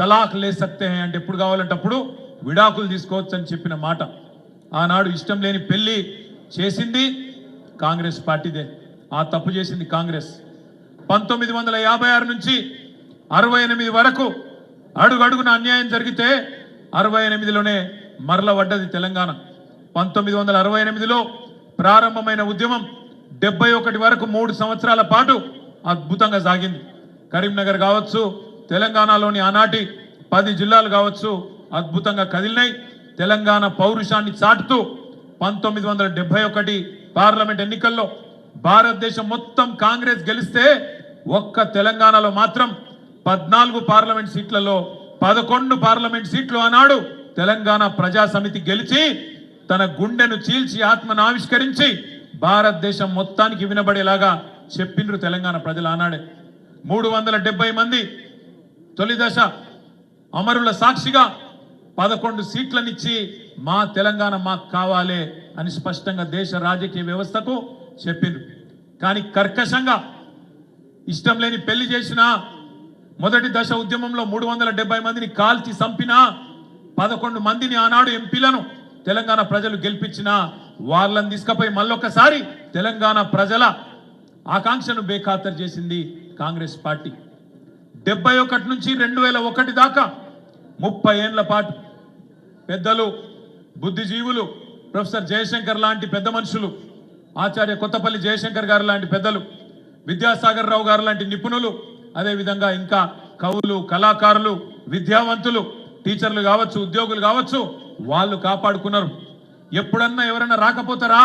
తలాక్ లే సక్తే హై అంటే ఎప్పుడు కావాలంటే అప్పుడు విడాకులు తీసుకోవచ్చు అని చెప్పిన మాట. ఆనాడు ఇష్టం లేని పెళ్లి చేసింది కాంగ్రెస్ పార్టీదే. ఆ తప్పు చేసింది కాంగ్రెస్. 1956 నుంచి 68 వరకు అడుగడుగున అన్యాయం జరిగితే 68లోనే మరల పడ్డది తెలంగాణ. 1968లో ప్రారంభమైన ఉద్యమం 71 వరకు 3 సంవత్సరాల పాటు అద్భుతంగా సాగింది. కరీంనగర్ కావచ్చు, తెలంగాణలోని ఆనాటి 10 జిల్లాలు కావచ్చు అద్భుతంగా కదిలినాయి. తెలంగాణ పౌరుషాన్ని చాటుతూ 1971 పార్లమెంట్ ఎన్నికల్లో భారతదేశం మొత్తం కాంగ్రెస్ గెలిస్తే ఒక్క తెలంగాణలో మాత్రం 14 పార్లమెంట్ సీట్లలో 11 పార్లమెంట్ సీట్లు ఆనాడు తెలంగాణ ప్రజా సమితి గెలిచి తన గుండెను చీల్చి ఆత్మను ఆవిష్కరించి భారతదేశం మొత్తానికి వినబడేలాగా చెప్పిండ్రు తెలంగాణ ప్రజలు ఆనాడే. 370 మంది తొలి దశ అమరుల సాక్షిగా 11 సీట్లనిచ్చి మా తెలంగాణ మాకు కావాలే అని స్పష్టంగా దేశ రాజకీయ వ్యవస్థకు చెప్పిండ్రు. కానీ కర్కశంగా ఇష్టం లేని పెళ్లి చేసిన మొదటి దశ ఉద్యమంలో 370 మందిని కాల్చి చంపిన 11 మందిని ఆనాడు ఎంపీలను తెలంగాణ ప్రజలు గెలిపించిన వాళ్ళని తీసుకుపోయి మళ్ళొక్కసారి తెలంగాణ ప్రజల ఆకాంక్షను బేఖాతరు చేసింది కాంగ్రెస్ పార్టీ. 71 నుంచి 2001 దాకా 30 ఏళ్ల పాటు పెద్దలు, బుద్ధిజీవులు, ప్రొఫెసర్ జయశంకర్ లాంటి పెద్ద మనుషులు, ఆచార్య కొత్తపల్లి జయశంకర్ గారు లాంటి పెద్దలు, విద్యాసాగర్ రావు గారు లాంటి నిపుణులు, అదేవిధంగా ఇంకా కవులు, కళాకారులు, విద్యావంతులు, టీచర్లు కావచ్చు, ఉద్యోగులు కావచ్చు, వాళ్ళు కాపాడుకున్నారు. ఎప్పుడన్నా ఎవరన్నా రాకపోతారా,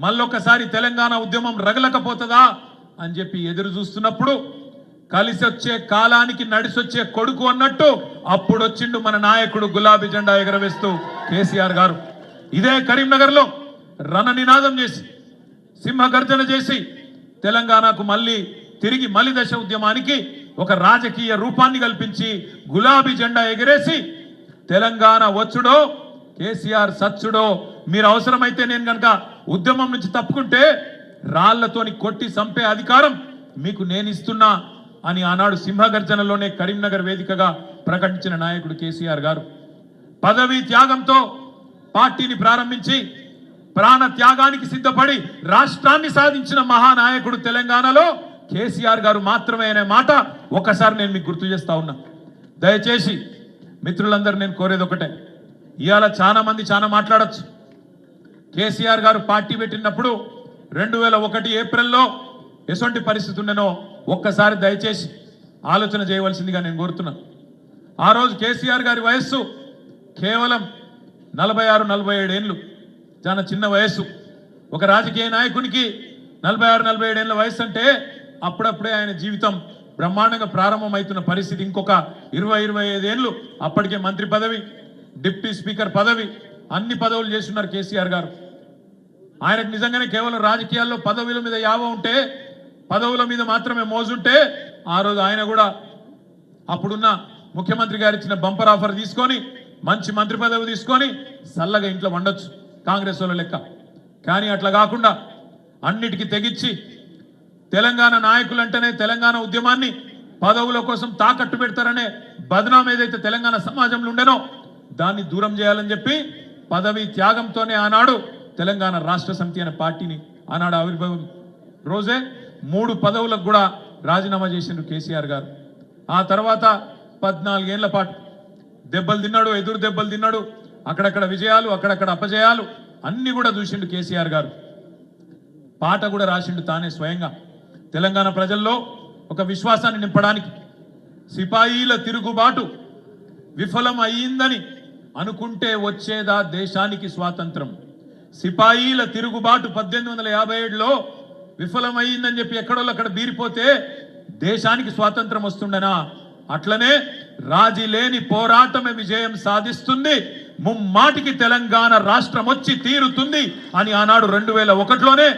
మళ్ళొక్కసారి తెలంగాణ ఉద్యమం రగలకపోతుందా అని చెప్పి ఎదురు చూస్తున్నప్పుడు కలిసి వచ్చే కాలానికి నడిసొచ్చే కొడుకు అన్నట్టు అప్పుడు వచ్చిండు మన నాయకుడు గులాబీ జెండా ఎగరవేస్తూ కేసీఆర్ గారు. ఇదే కరీంనగర్లో రణ నినాదం చేసి, సింహగర్జన చేసి తెలంగాణకు తిరిగి మలి దశ ఉద్యమానికి ఒక రాజకీయ రూపాన్ని కల్పించి గులాబీ జెండా ఎగరేసి తెలంగాణ వచ్చుడో కేసీఆర్ సచ్చుడో, మీరు అవసరమైతే నేను కనుక ఉద్యమం నుంచి తప్పుకుంటే రాళ్లతోని కొట్టి చంపే అధికారం మీకు నేను ఇస్తున్నా అని ఆనాడు సింహగర్జనలోనే కరీంనగర్ వేదికగా ప్రకటించిన నాయకుడు కేసీఆర్ గారు. పదవీ త్యాగంతో పార్టీని ప్రారంభించి ప్రాణ త్యాగానికి సిద్ధపడి రాష్ట్రాన్ని సాధించిన మహానాయకుడు తెలంగాణలో కేసీఆర్ గారు మాత్రమే అనే మాట ఒకసారి నేను మీకు గుర్తు చేస్తా ఉన్నా. దయచేసి మిత్రులందరూ నేను కోరేది ఒకటే, ఇవాళ చాలా మంది చాలా మాట్లాడచ్చు. కేసీఆర్ గారు పార్టీ పెట్టినప్పుడు 2001 ఏప్రిల్లో ఎటువంటి పరిస్థితి ఉండనో ఒక్కసారి దయచేసి ఆలోచన చేయవలసిందిగా నేను కోరుతున్నా. ఆ రోజు కేసీఆర్ గారి వయస్సు కేవలం 46-47 ఏళ్ళు, చాలా చిన్న వయస్సు. ఒక రాజకీయ నాయకునికి 46-47 ఏళ్ళ వయసు అంటే అప్పుడప్పుడే ఆయన జీవితం బ్రహ్మాండంగా ప్రారంభమవుతున్న పరిస్థితి. ఇంకొక 20-25 ఏళ్ళు అప్పటికే మంత్రి పదవి, డిప్యూటీ స్పీకర్ పదవి, అన్ని పదవులు చేస్తున్నారు కేసీఆర్ గారు. ఆయనకు నిజంగానే కేవలం రాజకీయాల్లో పదవుల మీద యావ ఉంటే, పదవుల మీద మాత్రమే మోజుంటే ఆ రోజు ఆయన కూడా అప్పుడున్న ముఖ్యమంత్రి గారు ఇచ్చిన బంపర్ ఆఫర్ తీసుకొని మంచి మంత్రి పదవి తీసుకొని చల్లగా ఇంట్లో వండొచ్చు కాంగ్రెస్ వాళ్ళ లెక్క. కానీ అట్లా కాకుండా అన్నిటికీ తెగించి తెలంగాణ నాయకులంటేనే తెలంగాణ ఉద్యమాన్ని పదవుల కోసం తాకట్టు పెడతారనే బదనాం ఏదైతే తెలంగాణ సమాజంలో ఉండేనో దాన్ని దూరం చేయాలని చెప్పి పదవి త్యాగంతోనే ఆనాడు తెలంగాణ రాష్ట్ర సమితి అనే పార్టీని ఆనాడు ఆవిర్భావం రోజే 3 పదవులకు కూడా రాజీనామా చేసిండ్రు కేసీఆర్ గారు. ఆ తర్వాత 14 ఏళ్ల పాటు దెబ్బలు తిన్నాడు, ఎదురు దెబ్బలు తిన్నాడు, అక్కడక్కడ విజయాలు, అక్కడక్కడ అపజయాలు అన్ని కూడా చూసిండు కేసీఆర్ గారు. పాట కూడా రాసిండు తానే స్వయంగా. తెలంగాణ ప్రజల్లో ఒక విశ్వాసాన్ని నింపడానికి సిపాయిల తిరుగుబాటు విఫలం అయ్యిందని అనుకుంటే వచ్చేదా దేశానికి స్వాతంత్రం. సిపాయిల తిరుగుబాటు 1857లో విఫలమైందని చెప్పి ఎక్కడోళ్ళు అక్కడ బీరిపోతే దేశానికి స్వాతంత్రం వస్తుండనా? అట్లనే రాజీ లేని పోరాటమే విజయం సాధిస్తుంది, ముమ్మాటికి తెలంగాణ రాష్ట్రం వచ్చి తీరుతుంది అని ఆనాడు 2001లోనే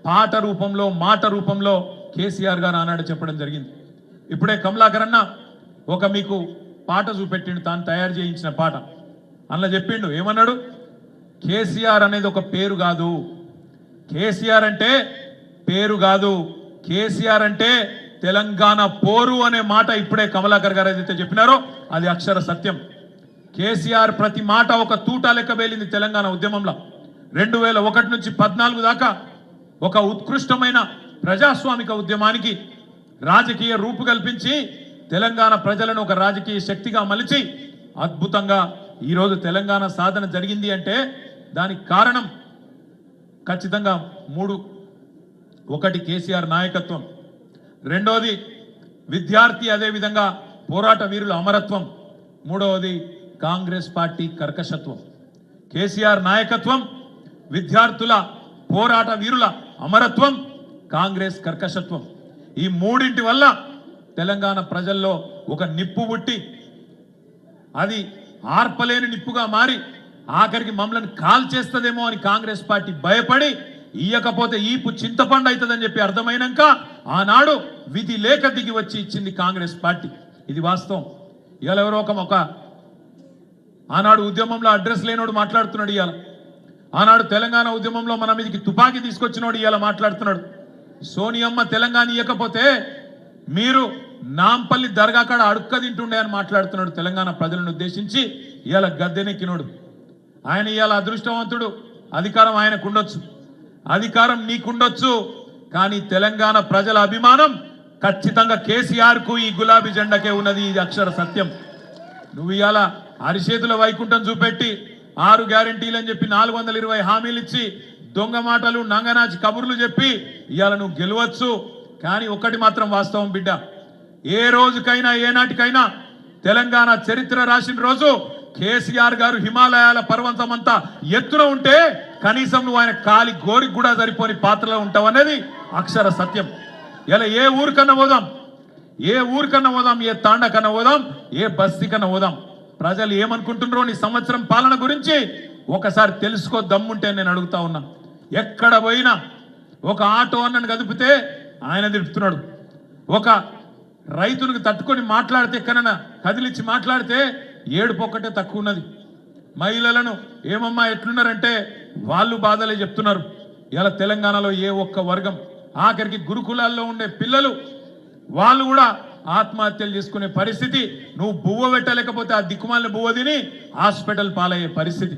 పాట రూపంలో, మాట రూపంలో కేసీఆర్ గారు ఆనాడు చెప్పడం జరిగింది. ఇప్పుడే కమలాకర్ అన్న ఒక మీకు పాట చూపెట్టిండు, తాను తయారు చేయించిన పాట. అందులో చెప్పిండు, ఏమన్నాడు? కేసీఆర్ అనేది ఒక పేరు కాదు, కేసీఆర్ అంటే పేరు కాదు, కేసీఆర్ అంటే తెలంగాణ పోరు అనే మాట ఇప్పుడే కమలాకర్ గారు ఏదైతే చెప్పినారో అది అక్షర సత్యం. కేసీఆర్ ప్రతి మాట ఒక తూటా లెక్క వేలింది తెలంగాణ ఉద్యమంలో. 2001 నుంచి 14 దాకా ఒక ఉత్కృష్టమైన ప్రజాస్వామిక ఉద్యమానికి రాజకీయ రూపు కల్పించి తెలంగాణ ప్రజలను ఒక రాజకీయ శక్తిగా మలిచి అద్భుతంగా ఈరోజు తెలంగాణ సాధన జరిగింది అంటే దానికి కారణం ఖచ్చితంగా 3. ఒకటి కేసీఆర్ నాయకత్వం, రెండోది విద్యార్థి అదేవిధంగా పోరాట వీరుల అమరత్వం, మూడవది కాంగ్రెస్ పార్టీ కర్కశత్వం. కేసీఆర్ నాయకత్వం, విద్యార్థుల పోరాట వీరుల అమరత్వం, కాంగ్రెస్ కర్కశత్వం, ఈ మూడింటి వల్ల తెలంగాణ ప్రజల్లో ఒక నిప్పు పుట్టి అది ఆర్పలేని నిప్పుగా మారి ఆఖరికి మమ్మల్ని కాల్ చేస్తుందేమో అని కాంగ్రెస్ పార్టీ భయపడి ఇయ్యకపోతే ఈపు చింతపండు అవుతుందని చెప్పి అర్థమైనాక ఆనాడు విధి లేక దిగి వచ్చి ఇచ్చింది కాంగ్రెస్ పార్టీ. ఇది వాస్తవం. ఇవాళ ఎవరో ఒక ఆనాడు ఉద్యమంలో అడ్రస్ లేనోడు మాట్లాడుతున్నాడు. ఇవాళ ఆనాడు తెలంగాణ ఉద్యమంలో మన మీదకి తుపాకీ తీసుకొచ్చినోడు ఇవాళ మాట్లాడుతున్నాడు. సోనియమ్మ తెలంగాణ ఇవ్వకపోతే మీరు నాంపల్లి దర్గా కాడ అడుక్క తింటుండే అని మాట్లాడుతున్నాడు. తెలంగాణ ప్రజలను ఉద్దేశించి ఇవాళ గద్దెనెక్కినోడు ఆయన. ఇవాళ అదృష్టవంతుడు, అధికారం ఆయనకు ఉండొచ్చు, అధికారం నీకుండొచ్చు, కానీ తెలంగాణ ప్రజల అభిమానం ఖచ్చితంగా కేసీఆర్ కు ఈ గులాబీ జెండాకే ఉన్నది. ఇది అక్షర సత్యం. నువ్వు ఇవాళ అరిచేతుల వైకుంఠం చూపెట్టి 6 గ్యారెంటీలు అని చెప్పి 420 హామీలు ఇచ్చి దొంగ మాటలు నంగనాచి కబుర్లు చెప్పి ఇవాళ నువ్వు గెలవచ్చు. కానీ ఒక్కటి మాత్రం వాస్తవం బిడ్డ, ఏ రోజుకైనా ఏనాటికైనా తెలంగాణ చరిత్ర రాసిన రోజు కేసీఆర్ గారు హిమాలయాల పర్వతమంతా ఎత్తున ఉంటే కనీసం నువ్వు ఆయన కాలి గోరికి కూడా సరిపోని పాత్రలో ఉంటావు అనేది అక్షర సత్యం. ఇలా ఏ ఊరికన్నా పోదాం, ఏ ఊరికన్నా పోదాం, ఏ తాండ కన్నా పోదాం, ఏ బస్తీ కన్నా పోదాం, ప్రజలు ఏమనుకుంటున్నారో నీ సంవత్సరం పాలన గురించి ఒకసారి తెలుసుకో దమ్ముంటే నేను అడుగుతా ఉన్నా. ఎక్కడ పోయినా ఒక ఆటో అన్నను కదిపితే ఆయన తిడుతున్నాడు, ఒక రైతునికి తట్టుకొని మాట్లాడితే ఎక్కడన్నా కదిలిచ్చి మాట్లాడితే ఏడుపు ఒక్కటే తక్కువ ఉన్నది. మహిళలను ఏమమ్మా ఎట్లున్నారంటే వాళ్ళు బాధలే చెప్తున్నారు. ఇలా తెలంగాణలో ఏ ఒక్క వర్గం, ఆఖరికి గురుకులాల్లో ఉండే పిల్లలు వాళ్ళు కూడా ఆత్మహత్యలు చేసుకునే పరిస్థితి, నువ్వు బువ్వ పెట్టలేకపోతే ఆ దిక్కుమాలిన బువ్వ తిని హాస్పిటల్ పాలయ్యే పరిస్థితి.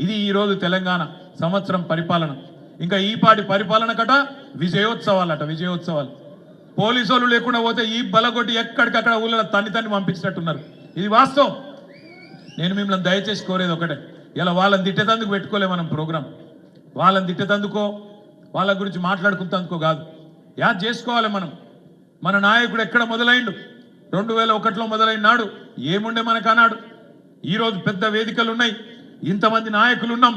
ఇది ఈరోజు తెలంగాణ సంవత్సరం పరిపాలన. ఇంకా ఈపాటి పరిపాలన కట విజయోత్సవాలట, విజయోత్సవాలు. పోలీసు వాళ్ళు లేకుండా పోతే ఈ బలగొట్టి ఎక్కడికక్కడ ఊళ్ళో తన్ని పంపించినట్టున్నారు. ఇది వాస్తవం. నేను మిమ్మల్ని దయచేసి కోరేది ఒకటే, ఇలా వాళ్ళని తిట్టేతందుకు పెట్టుకోలే మనం ప్రోగ్రాం. వాళ్ళని తిట్టేతందుకో వాళ్ళ గురించి మాట్లాడుకుంటందుకో కాదు, యాద్ చేసుకోవాలి మనం. మన నాయకుడు ఎక్కడ మొదలైండు? 2001లో మొదలైన నాడు ఏముండే మనకు అన్నాడు. ఈరోజు పెద్ద వేదికలు ఉన్నాయి, ఇంతమంది నాయకులు ఉన్నాం,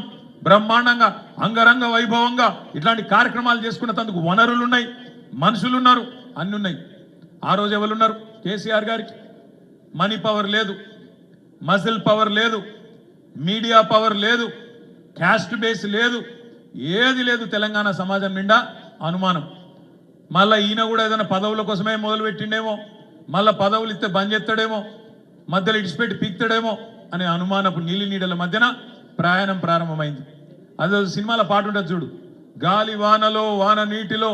బ్రహ్మాండంగా అంగరంగ వైభవంగా ఇట్లాంటి కార్యక్రమాలు చేసుకున్నందుకు వనరులు ఉన్నాయి, మనుషులు ఉన్నారు, అన్ని ఉన్నాయి. ఆ రోజు ఎవరున్నారు? కేసీఆర్ గారికి మనీ పవర్ లేదు, మజిల్ పవర్ లేదు, మీడియా పవర్ లేదు, క్యాస్ట్ బేస్ లేదు, ఏది లేదు. తెలంగాణ సమాజం నిండా అనుమానం. మళ్ళీ ఈయన కూడా ఏదైనా పదవుల కోసమే మొదలు పెట్టిండేమో, మళ్ళీ పదవులు ఇస్తే బంద్ చేస్తాడేమో, మధ్యలో ఇడిచిపెట్టి పీక్తాడేమో అనే అనుమానపు నీలి నీడల మధ్యన ప్రయాణం ప్రారంభమైంది. అదే సినిమాల పాట ఉంటుంది చూడు, గాలి వానలో వాన నీటిలో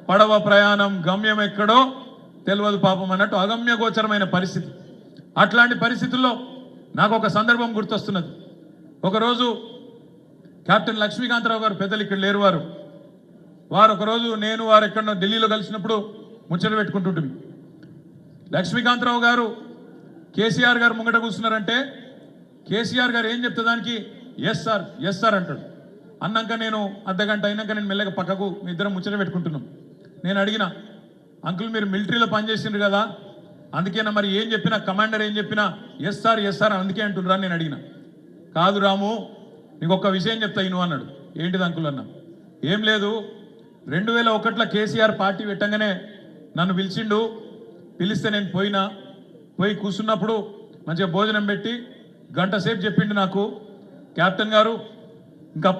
పడవ ప్రయాణం గమ్యం ఎక్కడో తెలియదు పాపం అన్నట్టు అగమ్య గోచరమైన పరిస్థితి. అట్లాంటి పరిస్థితుల్లో నాకు ఒక సందర్భం గుర్తొస్తున్నది. ఒకరోజు కెప్టెన్ లక్ష్మీకాంతరావు గారు, పెద్దలు ఇక్కడ లేరు, వారు ఒకరోజు నేను వారు ఎక్కడో ఢిల్లీలో కలిసినప్పుడు ముచ్చట పెట్టుకుంటుంటుంది. లక్ష్మీకాంతరావు గారు కేసీఆర్ గారు ముంగట కూర్చున్నారంటే కేసీఆర్ గారు ఏం చెప్తే దానికి ఎస్ సార్ అంటాడు. అన్నాక నేను అర్ధగంట అయినాక నేను మెల్లగా పక్కకు మీ ఇద్దరం ముచ్చట పెట్టుకుంటున్నాం. నేను అడిగిన, అంకుల్ మీరు మిలిటరీలో పనిచేసిండ్రు కదా, అందుకేనా మరి ఏం చెప్పినా కమాండర్ ఏం చెప్పినా ఎస్ సార్ అందుకే అంటున్నారా నేను అడిగిన. కాదు రాము, నీకు ఒక్క విషయం చెప్తా ఇను అన్నాడు. ఏంటిది అంకుల్ అన్న? ఏం లేదు, 2001లో కేసీఆర్ పార్టీ పెట్టంగానే నన్ను పిలిస్తే నేను పోయి కూర్చున్నప్పుడు మంచిగా భోజనం పెట్టి గంట సేపు చెప్పిండు నాకు కెప్టెన్ గారు. ఇంకా